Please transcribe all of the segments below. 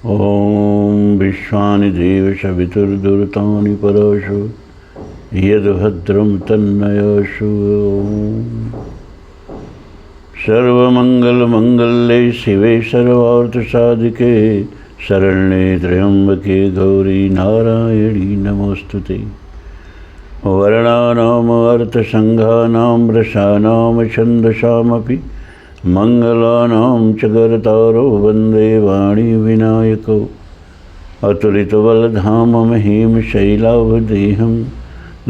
ॐ विश्वानि देव सवितुर्दुरितानि पराशु यद्भद्रं तन्नयाशु। सर्वमङ्गलमङ्गल्ये शिवे सर्वार्थसाधिके शरण्ये त्र्यम्बके गौरी नारायणी नमोस्तुते। वर्णानाम् अर्थसङ्घानां रसानां छन्दसामपि मङ्गलानां च कर्तारो वन्दे वाणी विनायको। अतुलितबलधाममहिं शैलावदेहं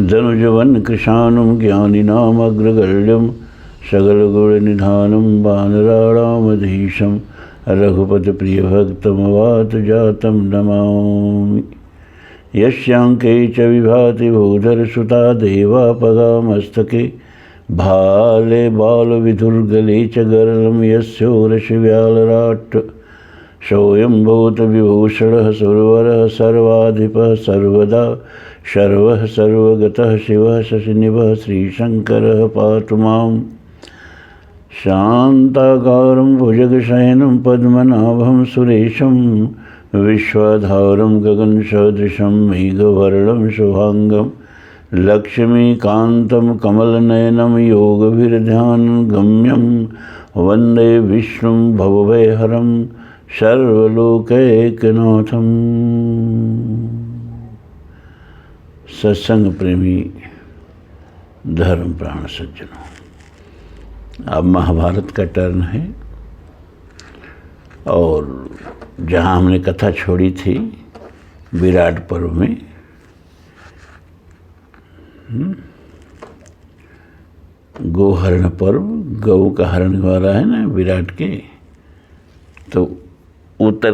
धनुजवनकृशानं ज्ञानिनामग्रगण्यं सकलगुणनिधानं वानराणामधीशं रघुपतिप्रियभक्तमवातजातं नमामि। यस्याङ्के च विभाति भूधरसुता देवापगामस्तके भाले बालविधुर्गले च गरलं यस्योरशिव्यालराट् सोऽयं भूतविभूषणः सुरवरः सर्वाधिपः सर्वदा सर्वः सर्वगतः शिवः शशिनिभः श्रीशङ्करः पातु माम्। शान्ताकारं भुजगशयनं पद्मनाभं सुरेशं विश्वाधारं गगनसदृशं मेघवर्णं शुभाङ्गं लक्ष्मीकान्तं कमलनयनं योगभिर्ध्यानगम्यं वन्दे विष्णुं भवभयहरं सर्वलोकैकनाथम्। सत्संग प्रेमी धर्म प्राण सज्जनों, अब महाभारत का टर्न है और जहाँ हमने कथा छोड़ी थी विराट पर्व में, गोहरण पर्व, गौ का हरण वाला है ना विराट के, तो उत्तर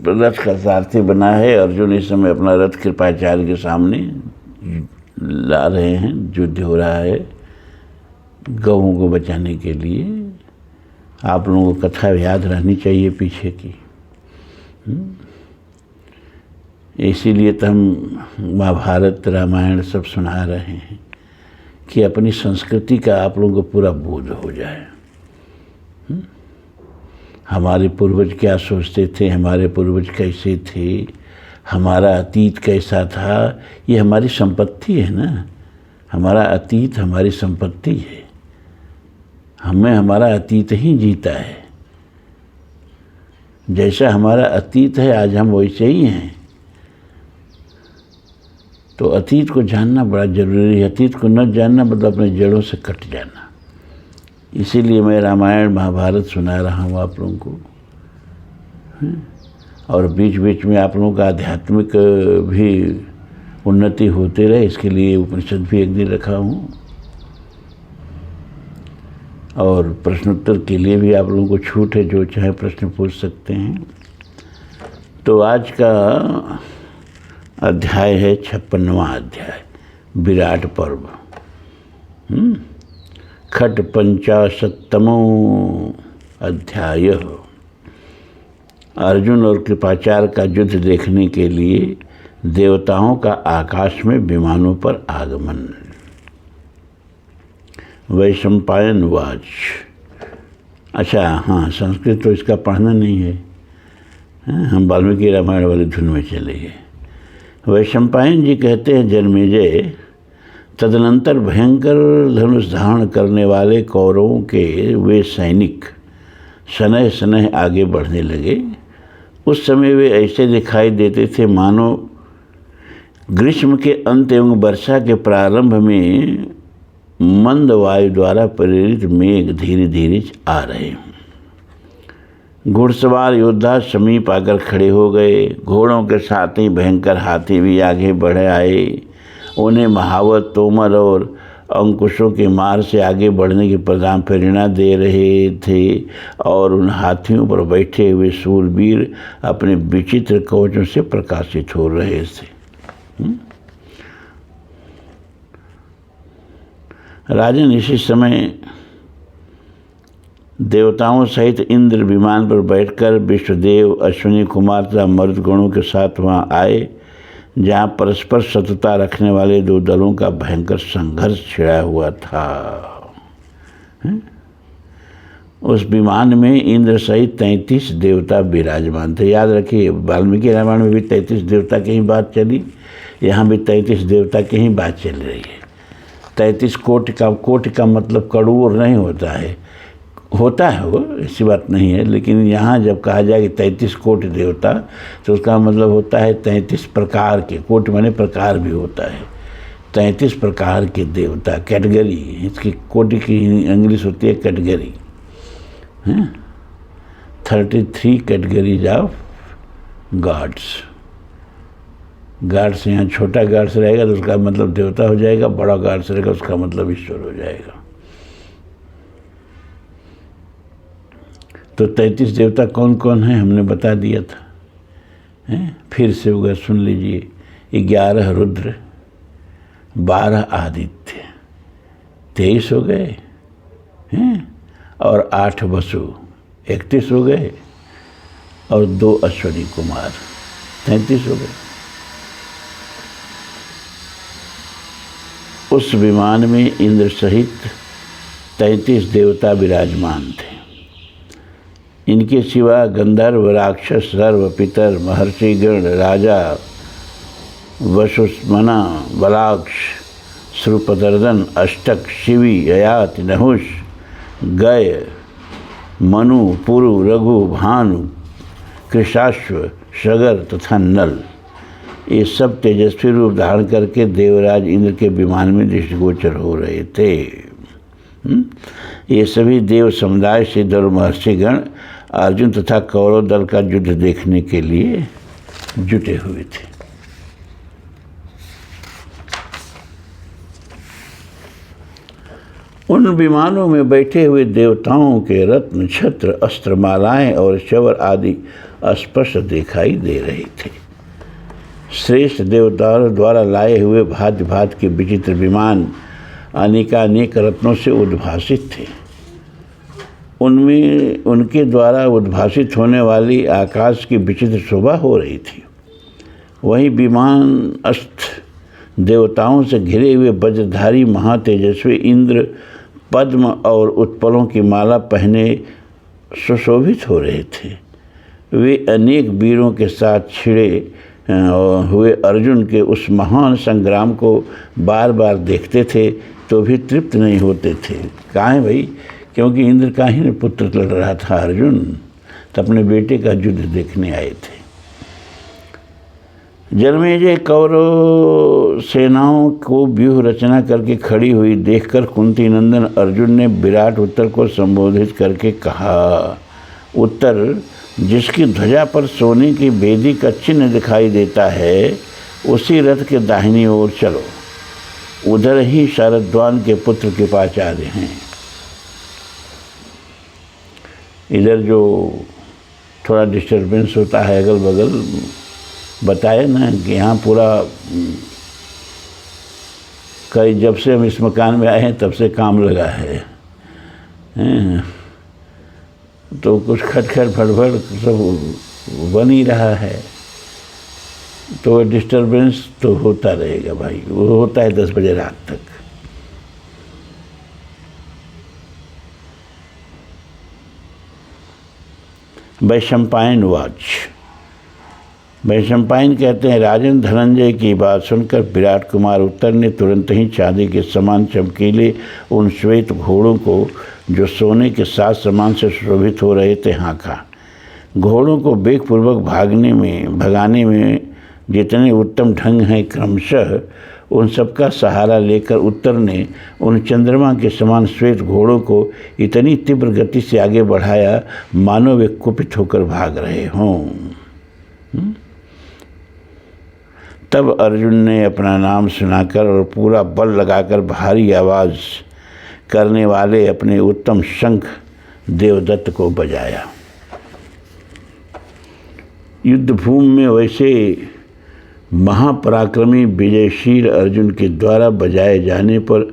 रथ का सारथी बना है। अर्जुन इस समय अपना रथ कृपाचार्य के सामने ला रहे हैं, युद्ध हो रहा है गौओं को बचाने के लिए। आप लोगों को कथा याद रहनी चाहिए पीछे की, इसीलिए तो हम महाभारत रामायण सब सुना रहे हैं कि अपनी संस्कृति का आप लोगों को पूरा बोध हो जाए। हमारे पूर्वज क्या सोचते थे, हमारे पूर्वज कैसे थे, हमारा अतीत कैसा था, ये हमारी संपत्ति है ना। हमारा अतीत हमारी संपत्ति है, हमें हमारा अतीत ही जीता है। जैसा हमारा अतीत है आज हम वैसे ही हैं। तो अतीत को जानना बड़ा ज़रूरी है। अतीत को न जानना मतलब अपने जड़ों से कट जाना। इसीलिए मैं रामायण महाभारत सुना रहा हूँ आप लोगों को, और बीच बीच में आप लोगों का आध्यात्मिक भी उन्नति होते रहे, इसके लिए उपनिषद भी एक दिन रखा हूँ, और प्रश्नोत्तर के लिए भी आप लोगों को छूट है, जो चाहे प्रश्न पूछ सकते हैं। तो आज का अध्याय है 56वां अध्याय, विराट पर्व। खट 50तमो अध्याय। अर्जुन और कृपाचार्य का युद्ध देखने के लिए देवताओं का आकाश में विमानों पर आगमन। वैशंपायन वाच। अच्छा हाँ, संस्कृत तो इसका पढ़ना नहीं है, हम वाल्मीकि रामायण वाली धुन में चले गए। वैशंपायन जी कहते हैं, जन्मेजय, तदनंतर भयंकर धनुष धारण करने वाले कौरवों के वे सैनिक शनैः शनैः आगे बढ़ने लगे। उस समय वे ऐसे दिखाई देते थे मानो ग्रीष्म के अंत एवं वर्षा के प्रारंभ में मंद वायु द्वारा प्रेरित मेघ धीरे धीरे आ रहे हों। घुड़सवार योद्धा समीप आकर खड़े हो गए। घोड़ों के साथ ही भयंकर हाथी भी आगे बढ़ आए। उन्हें महावत, तोमर और अंकुशों के मार से आगे बढ़ने की प्रदान प्रेरणा दे रहे थे, और उन हाथियों पर बैठे हुए शूरवीर अपने विचित्र कवचों से प्रकाशित हो रहे थे। राजन, इसी समय देवताओं सहित इंद्र विमान पर बैठकर विश्वदेव, अश्विनी कुमार तथा मर्दगणों के साथ वहाँ आए, जहाँ परस्पर शत्रुता रखने वाले दो दलों का भयंकर संघर्ष छिड़ा हुआ था। उस विमान में इंद्र सहित 33 देवता विराजमान थे। याद रखिए, वाल्मीकि रामायण में भी 33 देवता की ही बात चली, यहाँ भी 33 देवता की ही बात चल रही है। 33 कोटि का मतलब करोड़ नहीं होता है, वो ऐसी बात नहीं है, लेकिन यहाँ जब कहा जाए कि 33 कोटि देवता, तो उसका मतलब होता है 33 प्रकार के, कोटि माने प्रकार भी होता है, 33 प्रकार के देवता, कैटेगरी। इसकी कोटि की इंग्लिश होती है कैटेगरी, हैं 33 कैटेगरीज ऑफ गॉड्स। गॉड्स यहाँ छोटा गॉड्स रहेगा तो उसका मतलब देवता हो जाएगा, बड़ा गॉड्स रहेगा उसका मतलब ईश्वर हो जाएगा। तो 33 देवता कौन कौन है हमने बता दिया था, हैं? फिर से होगा, सुन लीजिए। 11 रुद्र, 12 आदित्य, 23 हो गए हैं, और 8 वसु, 31 हो गए, और 2 अश्वनी कुमार, 33 हो गए। उस विमान में इंद्र सहित 33 देवता विराजमान थे। इनके सिवा गंधर्व, राक्षस, सर्व, पितर, महर्षिगण, राजा, वसुस्मना, बलाक्ष, श्रुपदर्दन, अष्टक, शिवी, ययाति, नहुष, गय, मनु, पुरु, रघु, भानु, कृशाश्व, सगर तथा नल, ये सब तेजस्वी रूप धारण करके देवराज इंद्र के विमान में दृष्टिगोचर हो रहे थे। ये सभी देव समुदाय से दल महर्षिगण अर्जुन तथा कौरव दल का युद्ध देखने के लिए जुटे हुए थे। उन विमानों में बैठे हुए देवताओं के रत्न, छत्र, अस्त्र, मालाएं और चवर आदि स्पष्ट दिखाई दे रहे थे। श्रेष्ठ देवताओं द्वारा लाए हुए भांति भांति के विचित्र विमान अनेकानेक रत्नों से उद्भासित थे। उनमें उनके द्वारा उद्भासित होने वाली आकाश की विचित्र शोभा हो रही थी। वही विमान अष्ट देवताओं से घिरे हुए वज्रधारी महातेजस्वी इंद्र पद्म और उत्पलों की माला पहने सुशोभित हो रहे थे। वे अनेक वीरों के साथ छिड़े हुए अर्जुन के उस महान संग्राम को बार बार देखते थे तो भी तृप्त नहीं होते थे। कहाँ है भाई? क्योंकि इंद्र का ही पुत्र लड़ रहा था अर्जुन, तो अपने बेटे का युद्ध देखने आए थे। जन्मेजय कौरव सेनाओं को व्यूह रचना करके खड़ी हुई देखकर कुंती नंदन अर्जुन ने विराट उत्तर को संबोधित करके कहा, उत्तर, जिसकी ध्वजा पर सोने की बेदी का चिन्ह दिखाई देता है उसी रथ के दाहिनी ओर चलो, उधर ही शरद्वान के पुत्र कृपाचार्य हैं। इधर जो थोड़ा डिस्टर्बेंस होता है अगल बगल, बताया ना कि यहाँ पूरा कई जब से हम इस मकान में आए हैं तब से काम लगा है, तो कुछ खटखट फटफट सब बन ही रहा है, तो डिस्टर्बेंस तो होता रहेगा भाई, वो होता है 10 बजे रात तक। वैशंपायन वाच। वैशंपायन कहते हैं, राजन धनंजय की बात सुनकर विराट कुमार उत्तर ने तुरंत ही चांदी के समान चमकीले उन श्वेत घोड़ों को जो सोने के साथ समान से सुशोभित हो रहे थे हाँका। घोड़ों को वेगपूर्वक भगाने में जितने उत्तम ढंग हैं क्रमशः उन सबका सहारा लेकर उत्तर ने उन चंद्रमा के समान श्वेत घोड़ों को इतनी तीव्र गति से आगे बढ़ाया मानो वे कुपित होकर भाग रहे हों। तब अर्जुन ने अपना नाम सुनाकर और पूरा बल लगाकर भारी आवाज़ करने वाले अपने उत्तम शंख देवदत्त को बजाया। युद्धभूमि में वैसे महापराक्रमी विजयशील अर्जुन के द्वारा बजाए जाने पर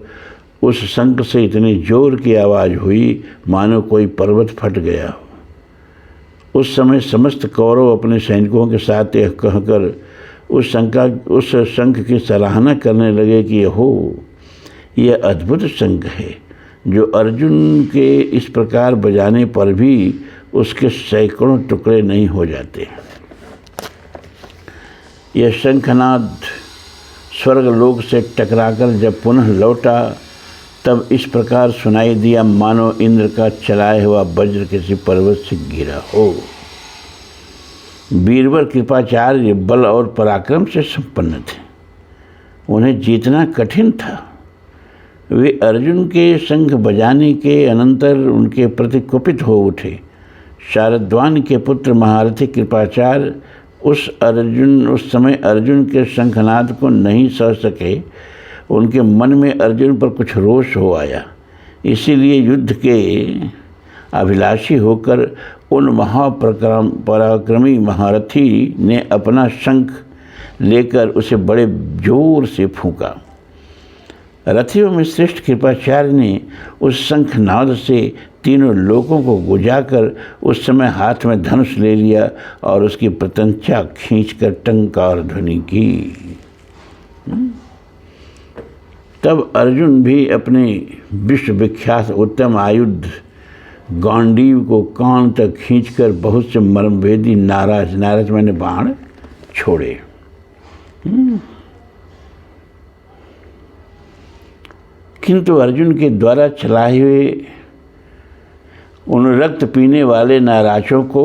उस शंख से इतनी जोर की आवाज़ हुई मानो कोई पर्वत फट गया हो। उस समय समस्त कौरव अपने सैनिकों के साथ यह कहकर उस शंख की सराहना करने लगे कि हो, यह अद्भुत शंख है जो अर्जुन के इस प्रकार बजाने पर भी उसके सैकड़ों टुकड़े नहीं हो जाते। यह शंखनाद स्वर्गलोक से टकराकर जब पुनः लौटा तब इस प्रकार सुनाई दिया मानो इंद्र का चलाया हुआ वज्र किसी पर्वत से गिरा हो। बीरबल कृपाचार्य बल और पराक्रम से संपन्न थे, उन्हें जीतना कठिन था। वे अर्जुन के शंख बजाने के अनंतर उनके प्रति कुपित हो उठे। शारद्वान के पुत्र महारथी कृपाचार्य उस समय अर्जुन के शंखनाद को नहीं सह सके। उनके मन में अर्जुन पर कुछ रोष हो आया, इसीलिए युद्ध के अभिलाषी होकर उन पराक्रमी महारथी ने अपना शंख लेकर उसे बड़े जोर से फूंका। रथियों में श्रेष्ठ कृपाचार्य ने उस शंखनाद से तीनों लोगों को गुजाकर उस समय हाथ में धनुष ले लिया और उसकी प्रत्यंचा खींचकर टंकार ध्वनि की। तब अर्जुन भी अपने विश्व विख्यात उत्तम आयुध गांडीव को कान तक खींचकर बहुत से मर्मभेदी नाराज मैंने बाण छोड़े। किंतु अर्जुन के द्वारा चलाए हुए उन रक्त पीने वाले नाराजों को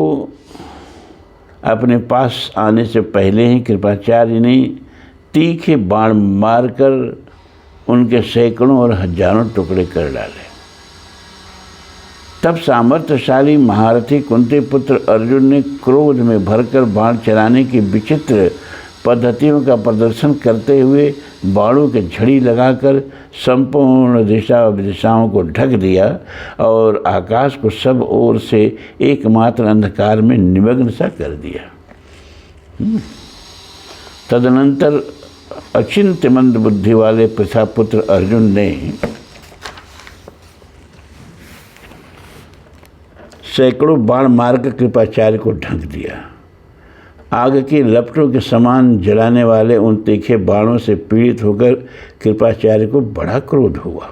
अपने पास आने से पहले ही कृपाचार्य ने तीखे बाण मारकर उनके सैकड़ों और हजारों टुकड़े कर डाले। तब सामर्थ्यशाली महारथी कुंती पुत्र अर्जुन ने क्रोध में भरकर बाण चलाने की विचित्र पद्धतियों का प्रदर्शन करते हुए बाणों के झड़ी लगाकर संपूर्ण दिशा विदिशाओं को ढक दिया और आकाश को सब ओर से एकमात्र अंधकार में निमग्न सा कर दिया। तदनंतर अचिंत्य मंद बुद्धि वाले प्रथापुत्र अर्जुन ने सैकड़ों बाण मारकर कृपाचार्य को ढक दिया। आग के लपटों के समान जलाने वाले उन तीखे बाणों से पीड़ित होकर कृपाचार्य को बड़ा क्रोध हुआ।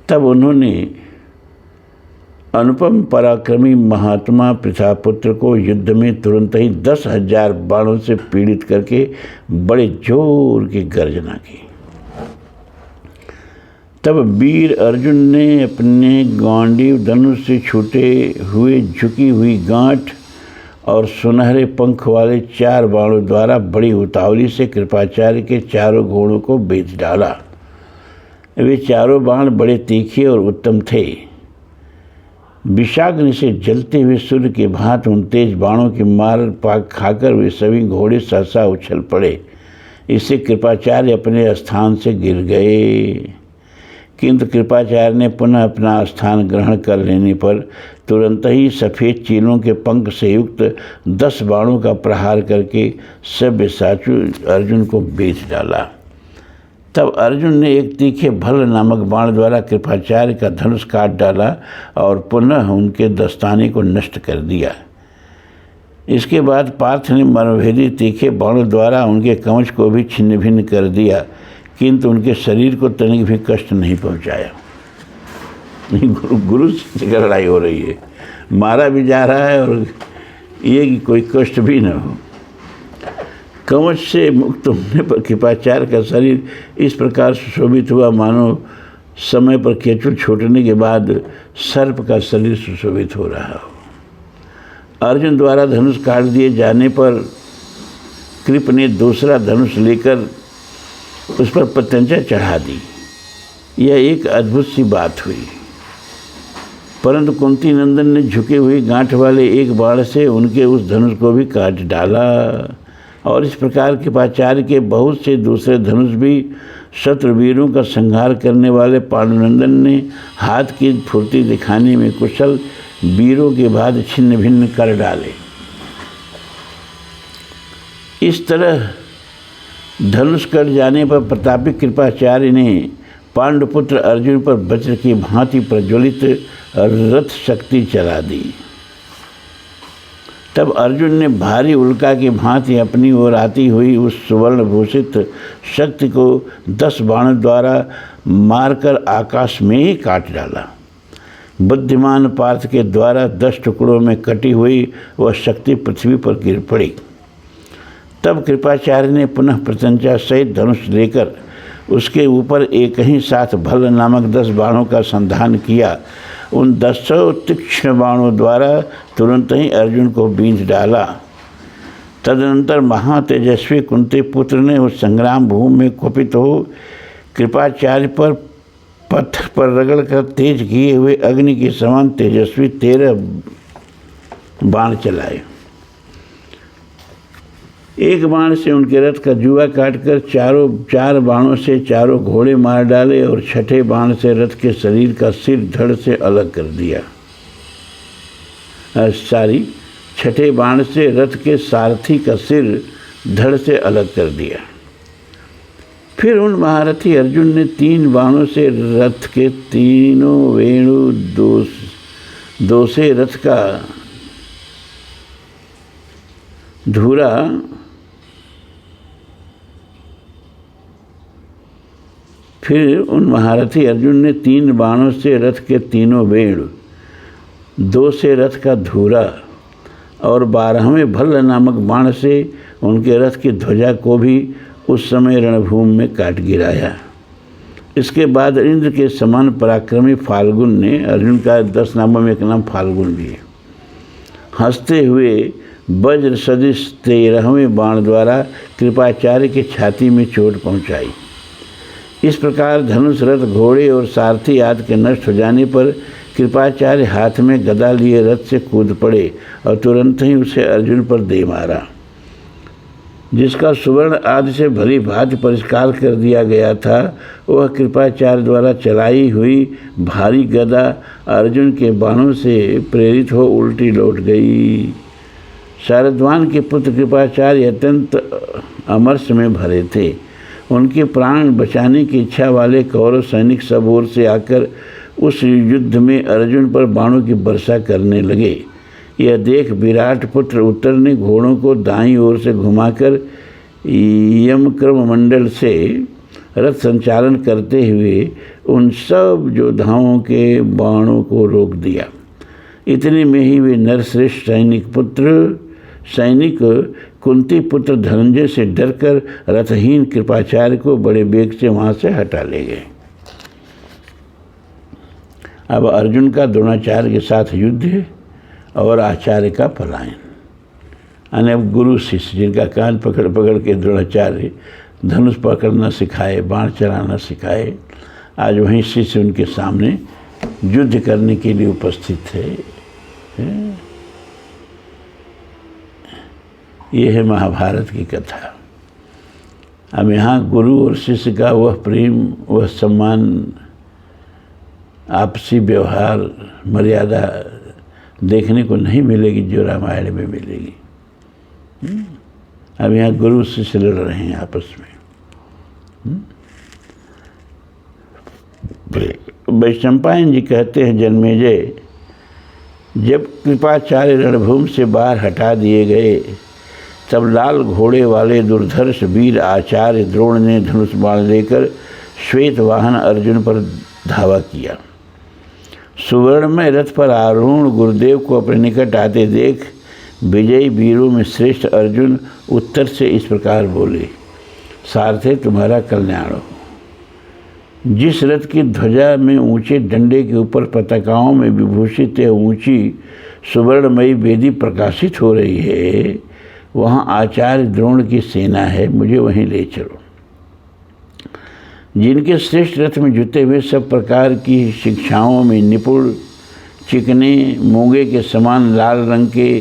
तब उन्होंने अनुपम पराक्रमी महात्मा प्रथापुत्र को युद्ध में तुरंत ही 10,000 बाणों से पीड़ित करके बड़े जोर की गर्जना की। तब वीर अर्जुन ने अपने गांडीव धनुष से छूटे हुए झुकी हुई गांठ और सुनहरे पंख वाले 4 बाणों द्वारा बड़ी उतावली से कृपाचार्य के चारों घोड़ों को बेच डाला। वे चारों बाण बड़े तीखे और उत्तम थे। विषाग्नि से जलते हुए सूर्य के भांति उन तेज बाणों की मार पाक खाकर वे सभी घोड़े सहसा उछल पड़े। इससे कृपाचार्य अपने स्थान से गिर गए। किंतु कृपाचार्य ने पुनः अपना स्थान ग्रहण कर लेने पर तुरंत ही सफ़ेद चीलों के पंख से युक्त 10 बाणों का प्रहार करके सव्यसाची अर्जुन को बेच डाला। तब अर्जुन ने एक तीखे भल्ल नामक बाण द्वारा कृपाचार्य का धनुष काट डाला और पुनः उनके दस्ताने को नष्ट कर दिया। इसके बाद पार्थ ने मर्मभेदी तीखे बाणों द्वारा उनके कवच को भी छिन्न भिन्न कर दिया, किंतु उनके शरीर को तनिक भी कष्ट नहीं पहुंचाया। गुरु से लड़ाई हो रही है, मारा भी जा रहा है और ये कि कोई कष्ट भी न हो। कवच से मुक्त होने पर कृपाचार्य का शरीर इस प्रकार सुशोभित हुआ मानो समय पर केचुल छूटने के बाद सर्प का शरीर सुशोभित हो रहा हो। अर्जुन द्वारा धनुष काट दिए जाने पर कृप ने दूसरा धनुष लेकर उस पर प्रत्यंचा चढ़ा दी। यह एक अद्भुत सी बात हुई, परंतु कुंती नंदन ने झुके हुई गांठ वाले एक बाण से उनके उस धनुष को भी काट डाला और इस प्रकार कृपाचार्य के बहुत से दूसरे धनुष भी शत्रुवीरों का संहार करने वाले पांडुनंदन ने हाथ की फुर्ती दिखाने में कुशल वीरों के बाद छिन्न भिन्न कर डाले। इस तरह धनुष कट जाने पर प्रतापी कृपाचार्य ने पांडुपुत्र अर्जुन पर वज्र की भांति प्रज्वलित रथ शक्ति चला दी। तब अर्जुन ने भारी उल्का की भांति अपनी ओर आती हुई उस सुवर्ण भूषित शक्ति को 10 बाणों द्वारा मारकर आकाश में ही काट डाला। बुद्धिमान पार्थ के द्वारा 10 टुकड़ों में कटी हुई वह शक्ति पृथ्वी पर गिर पड़ी। तब कृपाचार्य ने पुनः प्रत्यंचा सहित धनुष लेकर उसके ऊपर एक ही साथ भल्ल नामक 10 बाणों का संधान किया। उन 10 तीक्ष्ण बाणों द्वारा तुरंत ही अर्जुन को बींध डाला। तदनंतर महातेजस्वी कुंती पुत्र ने उस संग्राम भूमि में कुपित हो कृपाचार्य पर पथ पर रगड़ कर तेज किए हुए अग्नि के समान तेजस्वी 13 बाण चलाए। एक बाण से उनके रथ का जुआ काटकर 4 बाणों से 4 घोड़े मार डाले और 6ठे बाण से रथ के शरीर का सिर धड़ से अलग कर दिया। 6ठे बाण से रथ के सारथी का सिर धड़ से अलग कर दिया। फिर उन महारथी अर्जुन ने 3 बाणों से रथ के तीनों वेणु दो से रथ का धूरा फिर उन महारथी अर्जुन ने 3 बाणों से रथ के तीनों वेणु 2 से रथ का धूरा और 12वें भल्ल नामक बाण से उनके रथ की ध्वजा को भी उस समय रणभूमि में काट गिराया। इसके बाद इंद्र के समान पराक्रमी फाल्गुन ने, अर्जुन का 10 नामों में एक नाम फाल्गुन भी है, हंसते हुए वज्र सदृश 13वें बाण द्वारा कृपाचार्य की छाती में चोट पहुंचाई। इस प्रकार धनुष, रथ, घोड़े और सारथी आदि के नष्ट हो जाने पर कृपाचार्य हाथ में गदा लिए रथ से कूद पड़े और तुरंत ही उसे अर्जुन पर दे मारा। जिसका सुवर्ण आदि से भली भांति परिष्कार कर दिया गया था, वह कृपाचार्य द्वारा चलाई हुई भारी गदा अर्जुन के बाणों से प्रेरित हो उल्टी लौट गई। शारद्वान के पुत्र कृपाचार्य अत्यंत अमर्ष में भरे थे। उनके प्राण बचाने की इच्छा वाले कौरव सैनिक सब ओर से आकर उस युद्ध में अर्जुन पर बाणों की वर्षा करने लगे। यह देख विराट पुत्र उत्तर ने घोड़ों को दाईं ओर से घुमाकर यमक्रम मंडल से रथ संचालन करते हुए उन सब योद्धाओं के बाणों को रोक दिया। इतने में ही वे नरश्रेष्ठ सैनिक कुंती पुत्र धनंजय से डरकर रथहीन कृपाचार्य को बड़े वेग से वहाँ से हटा ले गए। अब अर्जुन का द्रोणाचार्य के साथ युद्ध है और आचार्य का पलायन। यानी अब गुरु शिष्य जिनका कान पकड़ पकड़ के द्रोणाचार्य धनुष पकड़ना सिखाए, बाण चलाना सिखाए, आज वहीं शिष्य उनके सामने युद्ध करने के लिए उपस्थित थे। ये है महाभारत की कथा। अब यहाँ गुरु और शिष्य का वह प्रेम, वह सम्मान, आपसी व्यवहार, मर्यादा देखने को नहीं मिलेगी जो रामायण में मिलेगी। अब यहाँ गुरु शिष्य लड़ रहे हैं आपस में। वैशंपायन जी कहते हैं, जन्मेजय, जब कृपाचार्य रणभूमि से बाहर हटा दिए गए तब लाल घोड़े वाले दुर्धर्ष वीर आचार्य द्रोण ने धनुष बाण लेकर श्वेत वाहन अर्जुन पर धावा किया। सुवर्णमय रथ पर आरूढ़ गुरुदेव को अपने निकट आते देख विजयी वीरों में श्रेष्ठ अर्जुन उत्तर से इस प्रकार बोले, सारथे तुम्हारा कल्याण हो। जिस रथ की ध्वजा में ऊंचे डंडे के ऊपर पताकाओं में विभूषित ऊंची सुवर्णमयी वेदी प्रकाशित हो रही है, वहाँ आचार्य द्रोण की सेना है, मुझे वहीं ले चलो। जिनके श्रेष्ठ रथ में जुटे हुए सब प्रकार की शिक्षाओं में निपुण, चिकने मूंगे के समान लाल रंग के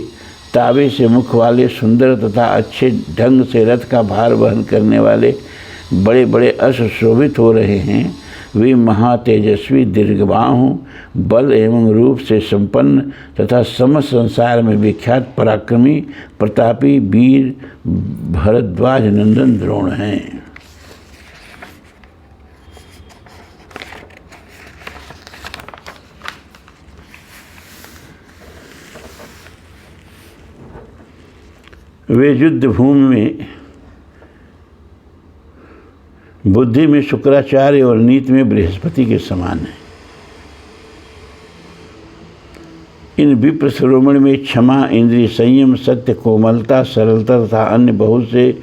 तावे से मुख वाले, सुंदर तथा अच्छे ढंग से रथ का भार वहन करने वाले बड़े बड़े अश्व शोभित हो रहे हैं, वे महातेजस्वी, दीर्घबाहु, बल एवं रूप से संपन्न तथा समस्त संसार में विख्यात पराक्रमी प्रतापी वीर भरद्वाज नंदन द्रोण हैं। वे युद्ध भूमि में बुद्धि में शुक्राचार्य और नीति में बृहस्पति के समान है। इन विप्र शिरोमणि में क्षमा, इंद्रिय संयम, सत्य, कोमलता, सरलता तथा अन्य बहुत से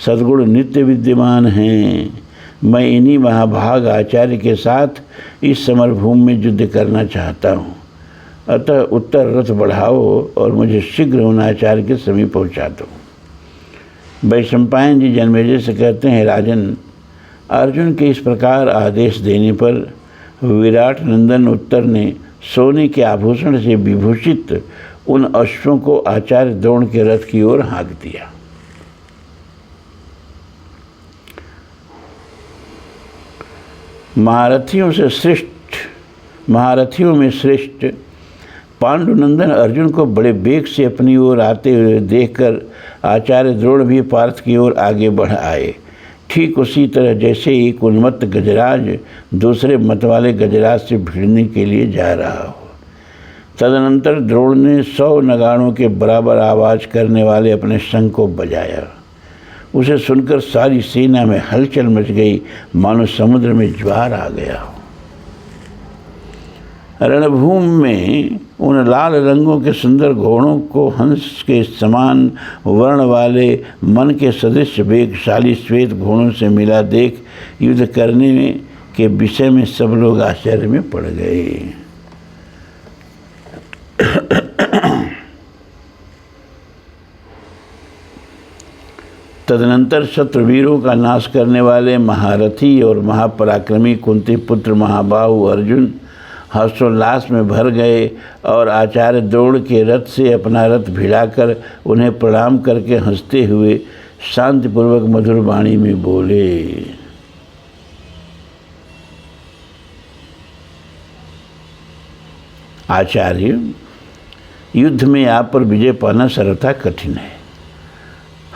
सद्गुण नित्य विद्यमान हैं। मैं इन्हीं महाभाग आचार्य के साथ इस समरभूमि में युद्ध करना चाहता हूँ। अतः उत्तर रथ बढ़ाओ और मुझे शीघ्र उन आचार्य के समीप पहुँचा दो। वैशंपायन जी जन्मेजय से कहते हैं, राजन, अर्जुन के इस प्रकार आदेश देने पर विराट नंदन उत्तर ने सोने के आभूषण से विभूषित उन अश्वों को आचार्य द्रोण के रथ की ओर हाँक दिया। महारथियों में श्रेष्ठ पांडुनंदन अर्जुन को बड़े वेग से अपनी ओर आते हुए देखकर आचार्य द्रोण भी पार्थ की ओर आगे बढ़ आए। ठीक उसी तरह जैसे एक उन्मत्त गजराज दूसरे मत वाले गजराज से भिड़ने के लिए जा रहा हो। तदनंतर द्रोण ने 100 नगाड़ों के बराबर आवाज़ करने वाले अपने शंख को बजाया। उसे सुनकर सारी सेना में हलचल मच गई, मानो समुद्र में ज्वार आ गया हो। रणभूमि में उन लाल रंगों के सुंदर घोड़ों को हंस के समान वर्ण वाले मन के सदृश वेगशाली श्वेत घोड़ों से मिला देख युद्ध करने के विषय में सब लोग आश्चर्य में पड़ गए। तदनंतर शत्रुवीरों का नाश करने वाले महारथी और महापराक्रमी कुंती पुत्र महाबाहु अर्जुन हर्षोल्लास में भर गए और आचार्य द्रोण के रथ से अपना रथ भिड़ाकर उन्हें प्रणाम करके हंसते हुए शांतिपूर्वक मधुर वाणी में बोले, आचार्य, युद्ध में आप पर विजय पाना सर्वथा कठिन है।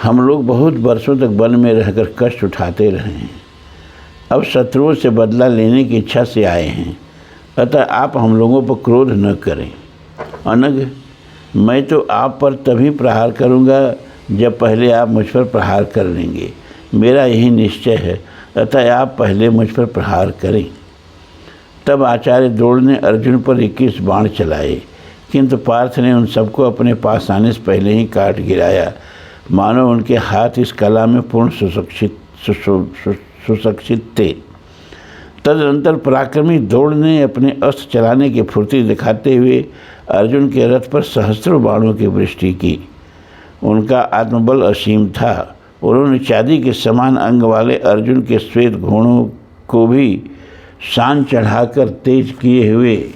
हम लोग बहुत वर्षों तक वन में रहकर कष्ट उठाते रहे हैं। अब शत्रुओं से बदला लेने की इच्छा से आए हैं। अतः आप हम लोगों पर क्रोध न करें। अनग, मैं तो आप पर तभी प्रहार करूंगा जब पहले आप मुझ पर प्रहार कर लेंगे। मेरा यही निश्चय है। अतः आप पहले मुझ पर प्रहार करें। तब आचार्य द्रोण ने अर्जुन पर 21 बाण चलाए, किंतु पार्थ ने उन सबको अपने पास आने से पहले ही काट गिराया, मानो उनके हाथ इस कला में पूर्ण सुशिक्षित थे। तदनंतर पराक्रमी द्रोण ने अपने अस्त्र चलाने की फुर्ती दिखाते हुए अर्जुन के रथ पर सहस्त्रों बाणों की वृष्टि की। उनका आत्मबल असीम था। उन्होंने चांदी के समान अंग वाले अर्जुन के श्वेत घोड़ों को भी शान चढ़ाकर तेज किए हुए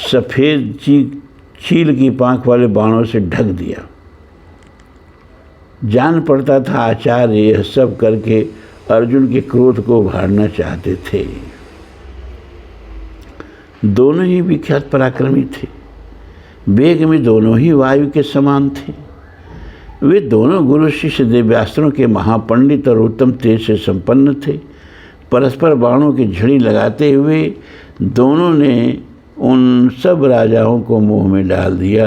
सफ़ेद चील की पांख वाले बाणों से ढक दिया। जान पड़ता था आचार्य यह सब करके अर्जुन के क्रोध को उभारना चाहते थे। दोनों ही विख्यात पराक्रमी थे। वेग में दोनों ही वायु के समान थे। वे दोनों गुरु शिष्य दिव्यास्त्रों के महापंडित और उत्तम तेज से संपन्न थे। परस्पर बाणों की झड़ी लगाते हुए दोनों ने उन सब राजाओं को मुंह में डाल दिया।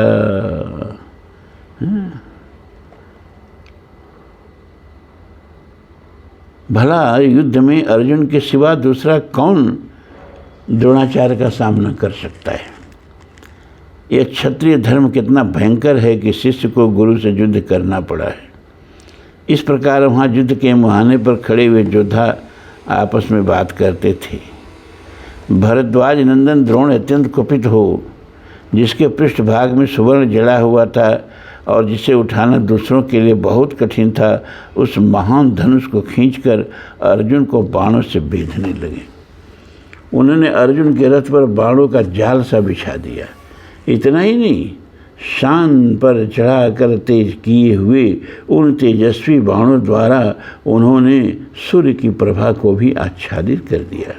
भला युद्ध में अर्जुन के सिवा दूसरा कौन द्रोणाचार्य का सामना कर सकता है? यह क्षत्रिय धर्म कितना भयंकर है कि शिष्य को गुरु से युद्ध करना पड़ा है। इस प्रकार वहाँ युद्ध के मुहाने पर खड़े हुए योद्धा आपस में बात करते थे। भरद्वाज नंदन द्रोण अत्यंत कुपित हो, जिसके पृष्ठभाग में सुवर्ण जड़ा हुआ था और जिसे उठाना दूसरों के लिए बहुत कठिन था, उस महान धनुष को खींचकर अर्जुन को बाणों से बेधने लगे। उन्होंने अर्जुन के रथ पर बाणों का जाल सा बिछा दिया। इतना ही नहीं, शान पर चढ़ाकर तेज किए हुए उन तेजस्वी बाणों द्वारा उन्होंने सूर्य की प्रभा को भी आच्छादित कर दिया।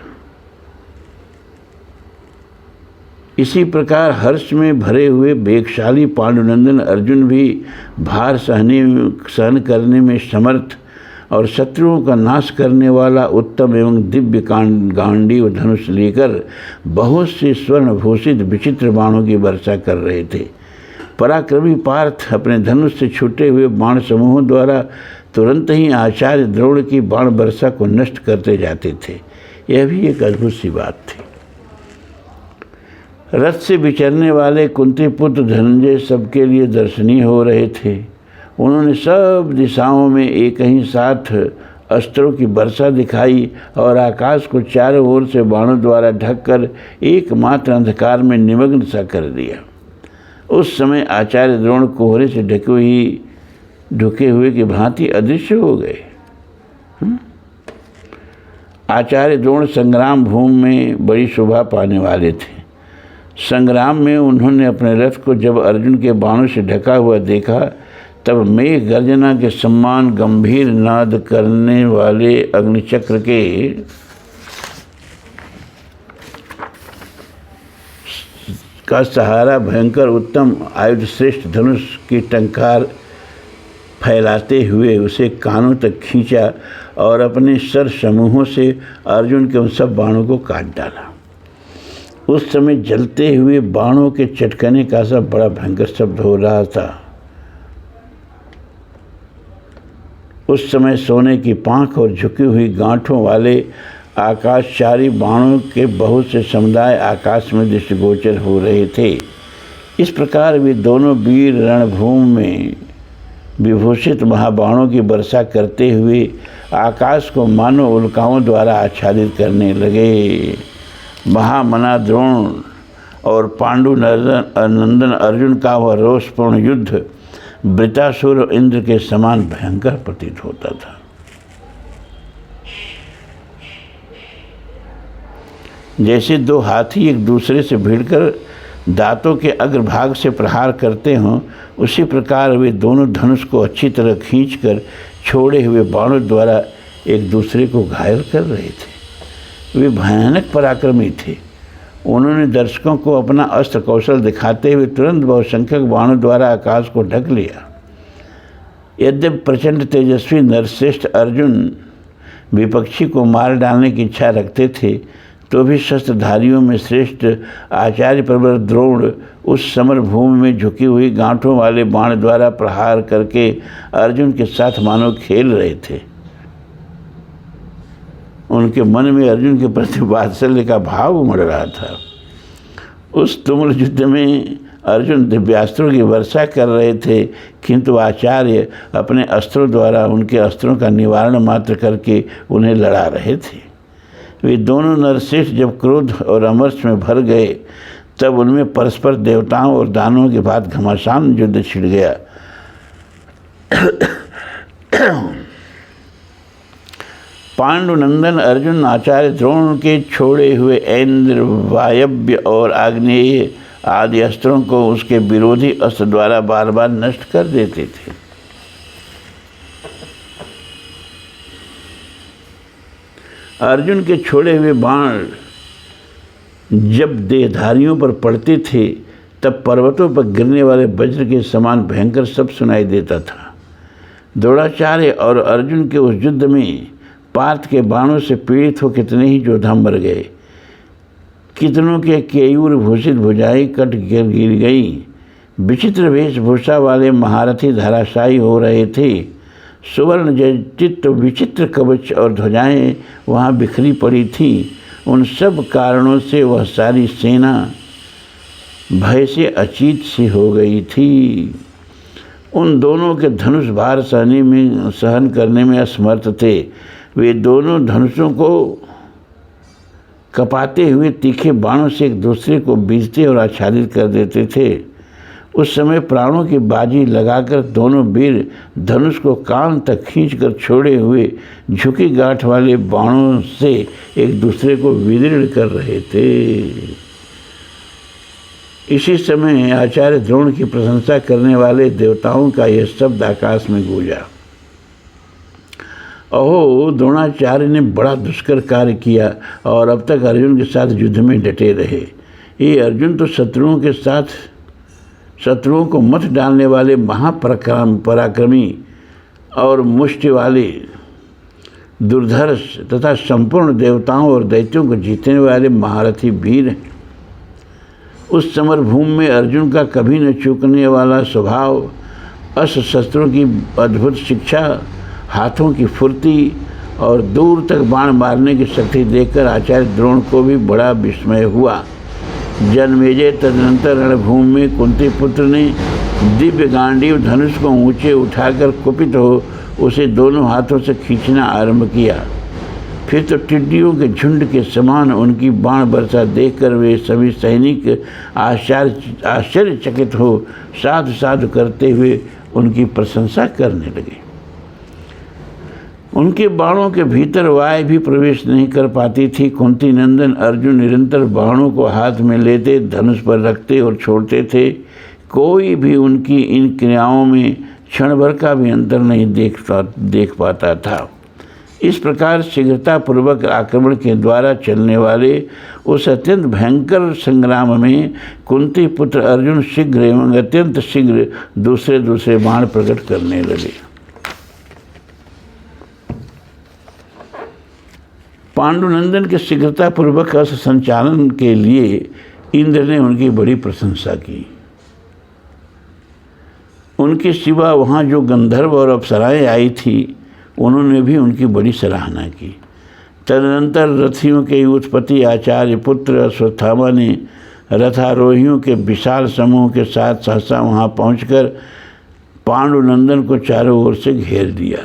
इसी प्रकार हर्ष में भरे हुए वेगशाली पांडुनंदन अर्जुन भी भार सहन करने में समर्थ और शत्रुओं का नाश करने वाला उत्तम एवं दिव्य गांडीव धनुष लेकर बहुत से स्वर्णभूषित विचित्र बाणों की वर्षा कर रहे थे। पराक्रमी पार्थ अपने धनुष से छूटे हुए बाण समूहों द्वारा तुरंत ही आचार्य द्रोण की बाण वर्षा को नष्ट करते जाते थे। यह भी एक अद्भुत सी बात थी। रथ से विचरने वाले कुंती पुत्र धनंजय सबके लिए दर्शनीय हो रहे थे। उन्होंने सब दिशाओं में एक ही साथ अस्त्रों की वर्षा दिखाई और आकाश को चारों ओर से बाणों द्वारा ढककर एकमात्र अंधकार में निमग्न सा कर दिया। उस समय आचार्य द्रोण कोहरे से ढके हुए की भांति अदृश्य हो गए। आचार्य द्रोण संग्राम भूमि में बड़ी शोभा पाने वाले थे। संग्राम में उन्होंने अपने रथ को जब अर्जुन के बाणों से ढका हुआ देखा, तब मेघ गर्जना के समान गंभीर नाद करने वाले अग्निचक्र के का सहारा भयंकर उत्तम आयुध श्रेष्ठ धनुष की टंकार फैलाते हुए उसे कानों तक खींचा और अपने सर समूहों से अर्जुन के उन सब बाणों को काट डाला। उस समय जलते हुए बाणों के चटकने का सा बड़ा भयंकर शब्द हो रहा था। उस समय सोने की पांख और झुकी हुई गांठों वाले आकाशचारी बाणों के बहुत से समुदाय आकाश में दृष्टिगोचर हो रहे थे। इस प्रकार वे दोनों वीर रणभूमि में विभूषित महाबाणों की वर्षा करते हुए आकाश को मानो उल्काओं द्वारा आच्छादित करने लगे। महामना द्रोण और पांडु नंदन अर्जुन का वह रोषपूर्ण युद्ध वृतासुर और इंद्र के समान भयंकर प्रतीत होता था। जैसे दो हाथी एक दूसरे से भिड़कर दांतों के अग्रभाग से प्रहार करते हों, उसी प्रकार वे दोनों धनुष को अच्छी तरह खींचकर छोड़े हुए बाणों द्वारा एक दूसरे को घायल कर रहे थे। वे भयानक पराक्रमी थे। उन्होंने दर्शकों को अपना अस्त्र कौशल दिखाते हुए तुरंत बहुसंख्यक बाणों द्वारा आकाश को ढक लिया। यद्यपि प्रचंड तेजस्वी नरश्रेष्ठ अर्जुन विपक्षी को मार डालने की इच्छा रखते थे, तो भी शस्त्रधारियों में श्रेष्ठ आचार्य प्रवर द्रोण उस समर भूमि में झुकी हुई गांठों वाले बाण द्वारा प्रहार करके अर्जुन के साथ मानो खेल रहे थे। उनके मन में अर्जुन के प्रति वात्सल्य का भाव उमड़ रहा था। उस तुमुल युद्ध में अर्जुन दिव्यास्त्रों की वर्षा कर रहे थे, किंतु आचार्य अपने अस्त्रों द्वारा उनके अस्त्रों का निवारण मात्र करके उन्हें लड़ा रहे थे। वे दोनों नरश्रेष्ठ जब क्रोध और अमर्ष में भर गए, तब उनमें परस्पर देवताओं और दानवों के बाद घमासान युद्ध छिड़ गया। पांडुनंदन अर्जुन आचार्य द्रोण के छोड़े हुए ऐन्द्र, वायव्य और आग्नेय आदि अस्त्रों को उसके विरोधी अस्त्र द्वारा बार बार नष्ट कर देते थे। अर्जुन के छोड़े हुए बाण जब देहधारियों पर पड़ते थे, तब पर्वतों पर गिरने वाले वज्र के समान भयंकर शब्द सुनाई देता था। द्रोणाचार्य और अर्जुन के उस युद्ध में पार्थ के बाणों से पीड़ित हो कितने ही योद्धा मर गए। कितनों के केयूर भूषित भुजाएं कट गिर गई। विचित्र वेशभूषा वाले महारथी धराशायी हो रहे थे। सुवर्ण जटित विचित्र कवच और ध्वजाएं वहाँ बिखरी पड़ी थी। उन सब कारणों से वह सारी सेना भय से अचीत सी हो गई थी। उन दोनों के धनुष भार सहन करने में असमर्थ थे। वे दोनों धनुषों को कपाते हुए तीखे बाणों से एक दूसरे को बीजते और आच्छादित कर देते थे। उस समय प्राणों की बाजी लगाकर दोनों वीर धनुष को कान तक खींचकर छोड़े हुए झुकी गांठ वाले बाणों से एक दूसरे को विदीर्ण कर रहे थे। इसी समय आचार्य द्रोण की प्रशंसा करने वाले देवताओं का यह शब्द आकाश में गूंजा, अहो, द्रोणाचार्य ने बड़ा दुष्कर कार्य किया और अब तक अर्जुन के साथ युद्ध में डटे रहे। ये अर्जुन तो शत्रुओं को मत डालने वाले पराक्रमी और मुष्टि वाले दुर्धर्ष तथा संपूर्ण देवताओं और दैत्यों को जीतने वाले महारथी वीर हैं। उस समर भूमि में अर्जुन का कभी न चूकने वाला स्वभाव, अस्त्र शस्त्रों की अद्भुत शिक्षा हाथों की फुर्ती और दूर तक बाण मारने की शक्ति देखकर आचार्य द्रोण को भी बड़ा विस्मय हुआ। जन्मेजय तदनंतर रणभूमि में कुंती पुत्र ने दिव्य गांडीव धनुष को ऊंचे उठाकर कुपित हो उसे दोनों हाथों से खींचना आरंभ किया। फिर तो टिड्डियों के झुंड के समान उनकी बाण वर्षा देखकर वे सभी सैनिक आश्चर्यचकित हो साधु साधु करते हुए उनकी प्रशंसा करने लगे। उनके बाणों के भीतर वायु भी प्रवेश नहीं कर पाती थी। कुंती नंदन अर्जुन निरंतर बाणों को हाथ में लेते, धनुष पर रखते और छोड़ते थे। कोई भी उनकी इन क्रियाओं में क्षण भर का भी अंतर नहीं देख पाता था। इस प्रकार शीघ्रतापूर्वक आक्रमण के द्वारा चलने वाले उस अत्यंत भयंकर संग्राम में कुंती पुत्र अर्जुन शीघ्र एवं अत्यंत शीघ्र दूसरे दूसरे बाण प्रकट करने लगे। पांडुनंदन के शीघ्रतापूर्वक अस्त्र संचालन के लिए इंद्र ने उनकी बड़ी प्रशंसा की। उनके सिवा वहाँ जो गंधर्व और अप्सराएं आई थी उन्होंने भी उनकी बड़ी सराहना की। तदनंतर रथियों के उत्पत्ति आचार्य पुत्र अश्वत्थामा ने रथारोहियों के विशाल समूह के साथ सहसा वहाँ पहुंचकर पांडुनंदन को चारों ओर से घेर दिया।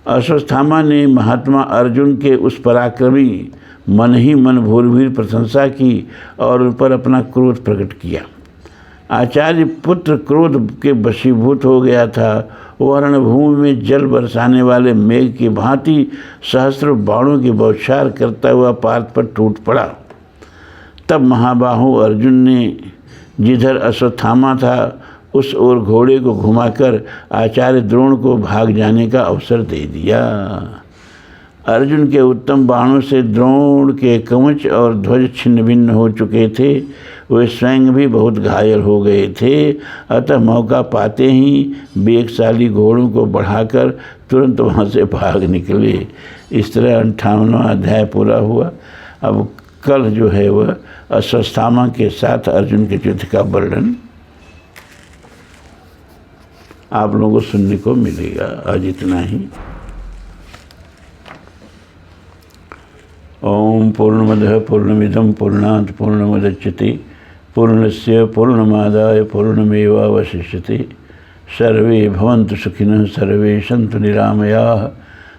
अश्वत्थामा ने महात्मा अर्जुन के उस पराक्रमी मन ही मन भूरभीर प्रशंसा की और उन पर अपना क्रोध प्रकट किया। आचार्य पुत्र क्रोध के वशीभूत हो गया था। वह रणभूमि में जल बरसाने वाले मेघ की भांति सहस्र बाणों की बौछार करता हुआ पार्थ पर टूट पड़ा। तब महाबाहु अर्जुन ने जिधर अश्वत्थामा था उस ओर घोड़े को घुमाकर आचार्य द्रोण को भाग जाने का अवसर दे दिया। अर्जुन के उत्तम बाणों से द्रोण के कवच और ध्वज छिन्न भिन्न हो चुके थे। वे स्वयं भी बहुत घायल हो गए थे। अतः मौका पाते ही वेगशाली घोड़ों को बढ़ाकर तुरंत वहाँ से भाग निकले। इस तरह 58वां अध्याय पूरा हुआ। अब कल जो है वह अश्वत्थामा के साथ अर्जुन के युद्ध का वर्णन आप लोगों को सुनने को मिलेगा। आज इतना ही। ओम पूर्णमदः पूर्णमिदं पूर्णात् पूर्णमुदच्यते पूर्णस्य पूर्णमादाय पूर्णमेवावशिष्यते। सर्वे भवन्तु सुखिनः, सर्वे सन्तु निरामयाः,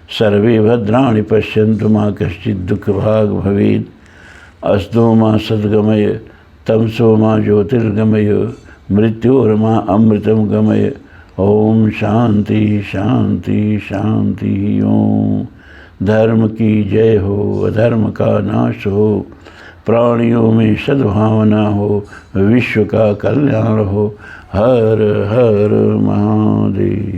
सर्वे भद्राणि पश्यन्तु, मा कश्चित् दुःखभाग् भवेत्। अस्तु मा सद्गमय, तमसो मा ज्योतिर्गमय, मृत्योर्मा अमृतं गमय। ओम शांति शांति शांति। ओम धर्म की जय हो, अधर्म का नाश हो, प्राणियों में सद्भावना हो, विश्व का कल्याण हो। हर हर महादेव।